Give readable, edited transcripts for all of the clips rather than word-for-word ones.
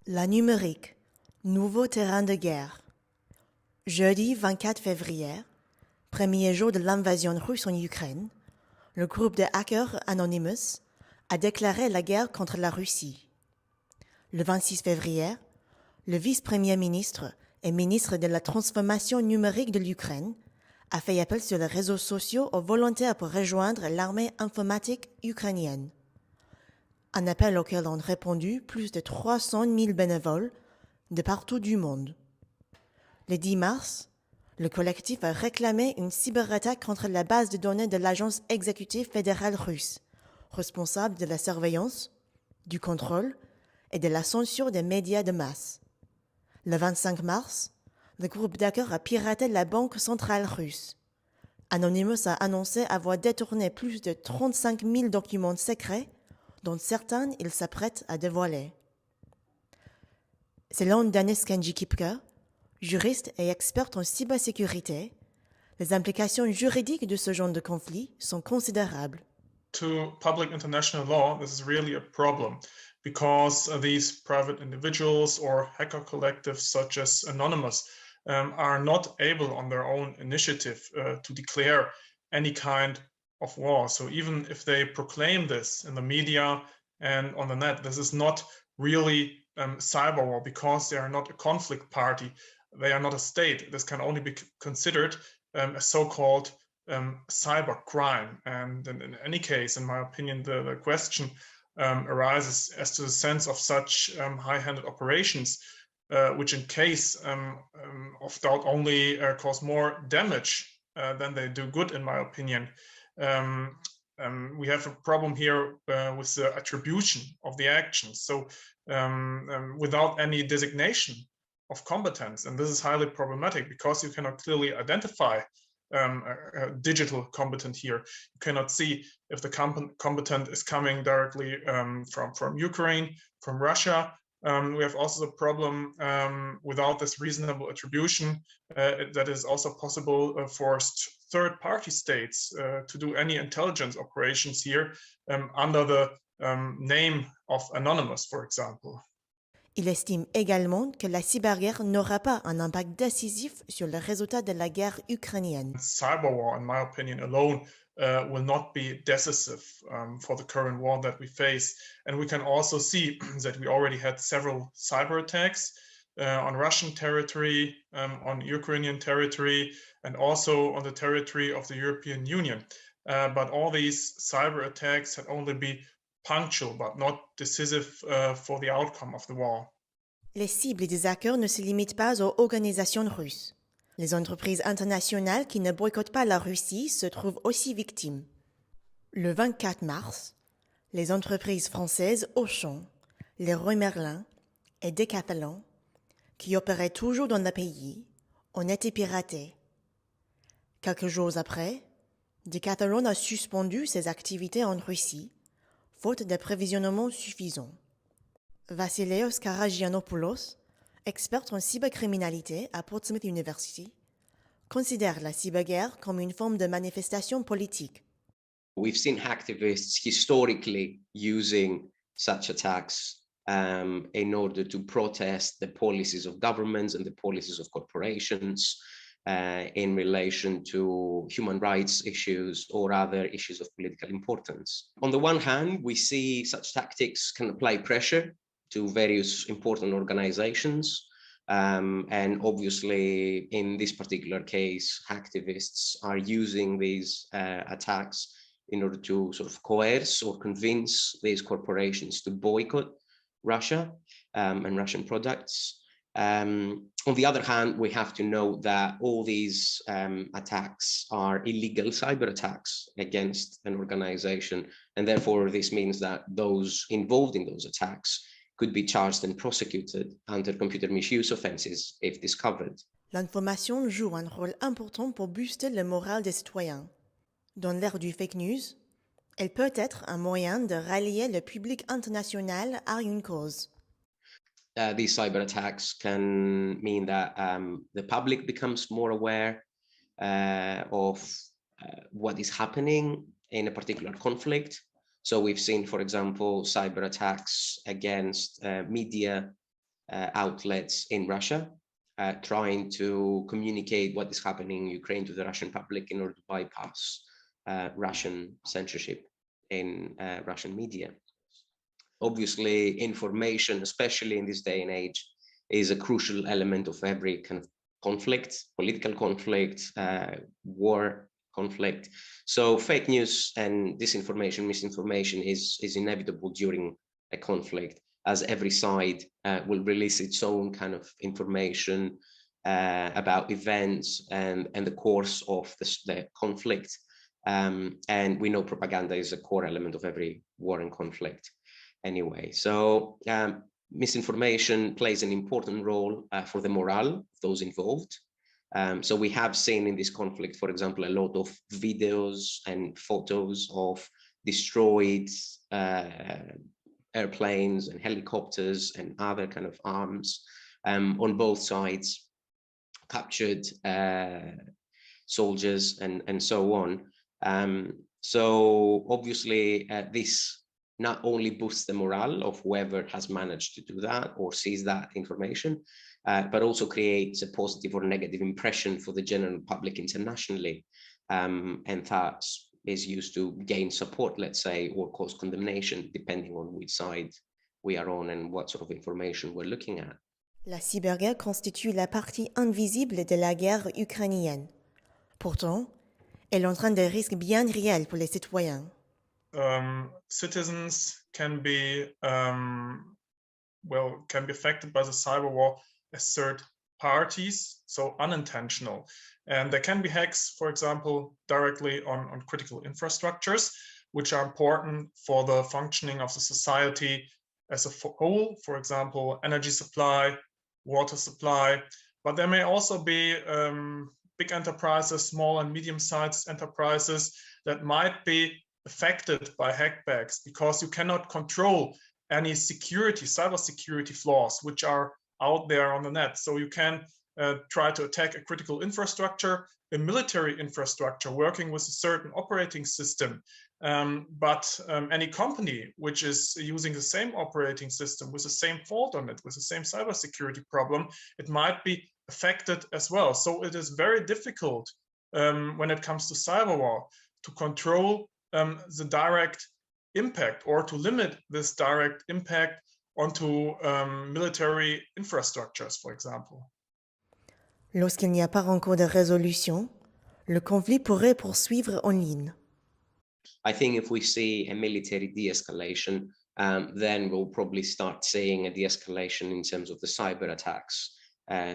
La numérique, nouveau terrain de guerre. Jeudi 24 février, premier jour de l'invasion russe en Ukraine, le groupe de hackers Anonymous a déclaré la guerre contre la Russie. Le 26 février, le vice-premier ministre et ministre de la transformation numérique de l'Ukraine a fait appel sur les réseaux sociaux aux volontaires pour rejoindre l'armée informatique ukrainienne. Un appel auquel ont répondu plus de 300 000 bénévoles de partout du monde. Le 10 mars, le collectif a réclamé une cyberattaque contre la base de données de l'agence exécutive fédérale russe, responsable de la surveillance, du contrôle et de la censure des médias de masse. Le 25 mars, le groupe d'hackers a piraté la banque centrale russe. Anonymous a annoncé avoir détourné plus de 35 000 documents secrets dont certains il s'apprête à dévoiler. Selon Dennis-Kenji Kipker, juriste et expert en cybersécurité, les implications juridiques de ce genre de conflit sont considérables. To public international law, this is really a problem because these private individuals or hacker collectives such as Anonymous are not able on their own initiative to declare any kind of war. So even if they proclaim this in the media and on the net, this is not really cyber war because they are not a conflict party. They are not a state. This can only be considered a so-called cyber crime. And in any case, in my opinion, the question arises as to the sense of such high-handed operations, which in case of doubt only cause more damage than they do good, in my opinion. We have a problem here with the attribution of the actions. So without any designation of competence, and this is highly problematic because you cannot clearly identify a digital competent here. You cannot see if the competent is coming directly from Ukraine, from Russia. We have also the problem without this reasonable attribution that is also possible for third-party states to do any intelligence operations here under the name of Anonymous, for example. Il estime également que la cyberguerre n'aura pas un impact décisif sur le résultat de la guerre ukrainienne. Cyber war, in my opinion, alone will not be decisive for the current war that we face. And we can also see that we already had several cyber attacks on Russian territory, on Ukrainian territory, and also on the territory of the European Union. But all these cyber attacks had only been punctual, but not decisive for the outcome of the war. Les cibles des hackers ne se limitent pas aux organisations russes. Les entreprises internationales qui ne boycottent pas la Russie se trouvent aussi victimes. Le 24 mars, les entreprises françaises Auchan, Leroy Merlin et Decathlon, qui opéraient toujours dans le pays, ont été piratées. Quelques jours après, Decathlon a suspendu ses activités en Russie, faute d'approvisionnement suffisant. Vassilios Karagianopoulos, expert en cybercriminalité à Portsmouth University, considère la cyberguerre comme une forme de manifestation politique. We've seen hacktivists historically using such attacks in order to protest the policies of governments and the policies of corporations in relation to human rights issues or other issues of political importance. On the one hand, we see such tactics can apply pressure to various important organizations. And obviously, in this particular case, hacktivists are using these attacks in order to sort of coerce or convince these corporations to boycott Russia and Russian products. On the other hand, we have to note that all these attacks are illegal cyber attacks against an organization, and therefore this means that those involved in those attacks could be charged and prosecuted under computer misuse offenses if discovered. L'information joue un rôle important pour booster le moral des citoyens. Dans l'ère du fake news, elle peut être un moyen de rallier le public international à une cause. These cyber attacks can mean that the public becomes more aware of what is happening in a particular conflict. So we've seen, for example, cyber attacks against media outlets in Russia, trying to communicate what is happening in Ukraine to the Russian public in order to bypass Russian censorship in Russian media. Obviously, information, especially in this day and age, is a crucial element of every kind of conflict, political conflict, war conflict. So fake news and disinformation, misinformation is inevitable during a conflict, as every side will release its own kind of information about events and the course of the conflict. And we know propaganda is a core element of every war and conflict anyway. So misinformation plays an important role for the morale of those involved. So we have seen in this conflict, for example, a lot of videos and photos of destroyed airplanes and helicopters and other kind of arms on both sides, captured soldiers and so on. So obviously this not only boosts the morale of whoever has managed to do that or sees that information, but also creates a positive or negative impression for the general public internationally, and that is used to gain support, let's say, or cause condemnation, depending on which side we are on and what sort of information we're looking at. La cyberguerre constitue la partie invisible de la guerre ukrainienne. Pourtant, elle entraîne des risques bien réels pour les citoyens. Citizens can be affected by the cyber war as third parties, so unintentional. And there can be hacks, for example, directly on critical infrastructures, which are important for the functioning of the society as a whole, for example, energy supply, water supply. But there may also be big enterprises, small and medium-sized enterprises that might be affected by hackbacks because you cannot control any cyber security flaws which are out there on the net. So you can try to attack a critical infrastructure, a military infrastructure working with a certain operating system. But any company which is using the same operating system with the same fault on it, with the same cybersecurity problem, it might be affected as well. So it is very difficult when it comes to cyber war to control the direct impact or to limit this direct impact onto military infrastructures, for example. Lorsqu'il n'y a pas encore de résolution, le conflit pourrait poursuivre en ligne. I think if we see a military de-escalation, then we'll probably start seeing a de-escalation in terms of the cyber attacks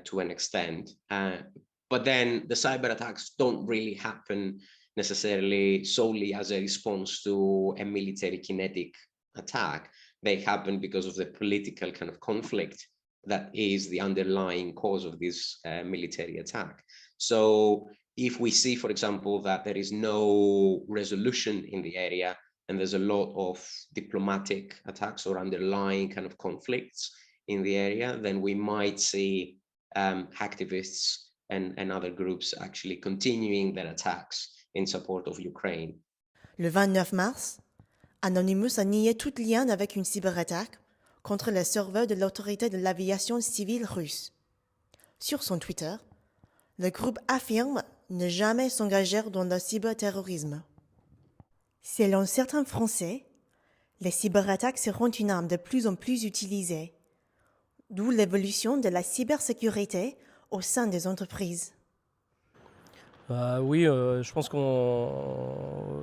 to an extent. But then the cyber attacks don't really happen necessarily solely as a response to a military kinetic attack. They happen because of the political kind of conflict that is the underlying cause of this military attack. So if we see, for example, that there is no resolution in the area and there's a lot of diplomatic attacks or underlying kind of conflicts in the area, then we might see hacktivists and other groups actually continuing their attacks in support of Ukraine. Le 29 mars, Anonymous a nié tout lien avec une cyberattaque contre les serveurs de l'autorité de l'aviation civile russe. Sur son Twitter, le groupe affirme ne jamais s'engager dans le cyberterrorisme. Selon certains Français, les cyberattaques seront une arme de plus en plus utilisée, d'où l'évolution de la cybersécurité au sein des entreprises. Oui, je pense que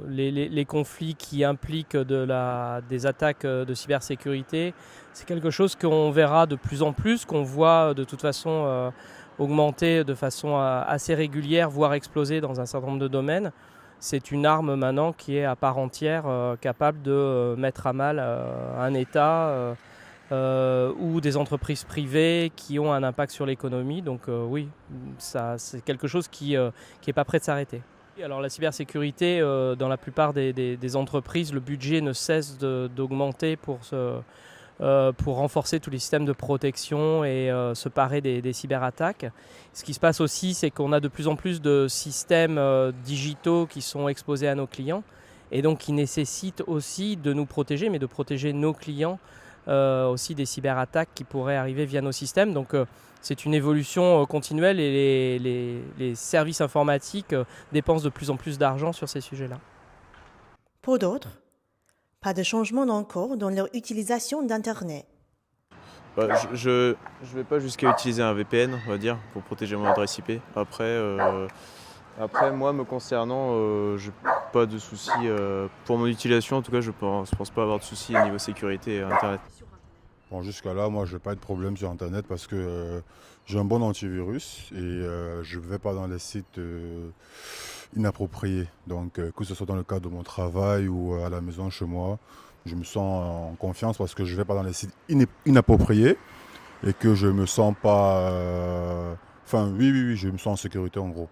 les conflits qui impliquent des attaques de cybersécurité, c'est quelque chose qu'on verra de plus en plus, qu'on voit de toute façon augmenter de façon assez régulière, voire exploser dans un certain nombre de domaines. C'est une arme maintenant qui est à part entière capable de mettre à mal un État ou des entreprises privées qui ont un impact sur l'économie. Donc oui, c'est quelque chose qui n'est pas prêt de s'arrêter. Alors la cybersécurité, dans la plupart des entreprises, le budget ne cesse d'augmenter pour renforcer tous les systèmes de protection et se parer des cyberattaques. Ce qui se passe aussi, c'est qu'on a de plus en plus de systèmes digitaux qui sont exposés à nos clients et donc qui nécessitent aussi de nous protéger, mais de protéger nos clients aussi des cyberattaques qui pourraient arriver via nos systèmes. Donc c'est une évolution continuelle et les services informatiques dépensent de plus en plus d'argent sur ces sujets-là. Pour d'autres, pas de changement encore dans leur utilisation d'Internet. Je vais pas jusqu'à utiliser un VPN, on va dire, pour protéger mon adresse IP. Après, moi, me concernant, j'ai pas de soucis. Pour mon utilisation, en tout cas, je pense pas avoir de soucis au niveau sécurité Internet. Bon, jusqu'à là, moi, je n'ai pas de problème sur Internet parce que j'ai un bon antivirus et je ne vais pas dans les sites inappropriés. Donc, que ce soit dans le cadre de mon travail ou à la maison chez moi, je me sens en confiance parce que je ne vais pas dans les sites inappropriés et que je me sens pas... oui, je me sens en sécurité en gros.